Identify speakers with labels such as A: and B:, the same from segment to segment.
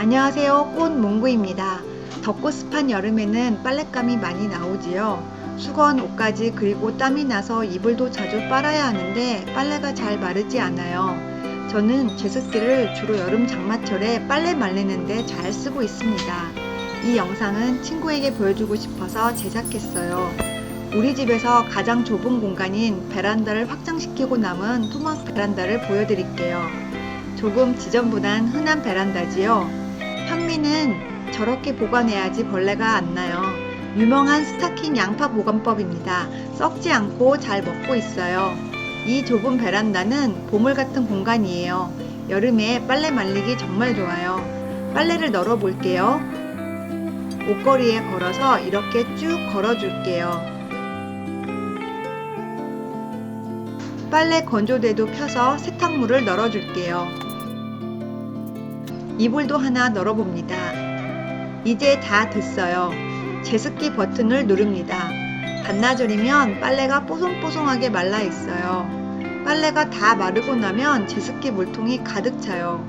A: 안녕하세요. 꽃몽구입니다. 덥고 습한 여름에는 빨랫감이 많이 나오지요. 수건, 옷가지 그리고 땀이 나서 이불도 자주 빨아야 하는데 빨래가 잘 마르지 않아요. 저는 제습기를 주로 여름 장마철에 빨래 말리는데 잘 쓰고 있습니다. 이 영상은 친구에게 보여주고 싶어서 제작했어요. 우리 집에서 가장 좁은 공간인 베란다를 확장시키고 남은 토막 베란다를 보여드릴게요. 조금 지저분한 흔한 베란다지요. 현미는 저렇게 보관해야지 벌레가 안 나요. 유명한 스타킹 양파 보관법입니다. 썩지 않고 잘 먹고 있어요. 이 좁은 베란다는 보물 같은 공간이에요. 여름에 빨래 말리기 정말 좋아요. 빨래를 널어 볼게요. 옷걸이에 걸어서 이렇게 쭉 걸어 줄게요. 빨래 건조대도 펴서 세탁물을 널어 줄게요. 이불도 하나 널어 봅니다. 이제 다 됐어요. 제습기 버튼을 누릅니다. 반나절이면 빨래가 뽀송뽀송하게 말라 있어요. 빨래가 다 마르고 나면 제습기 물통이 가득 차요.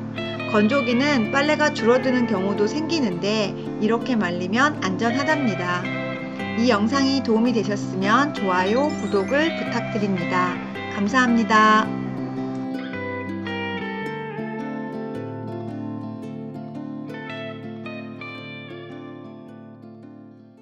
A: 건조기는 빨래가 줄어드는 경우도 생기는데 이렇게 말리면 안전하답니다. 이 영상이 도움이 되셨으면 좋아요, 구독을 부탁드립니다. 감사합니다.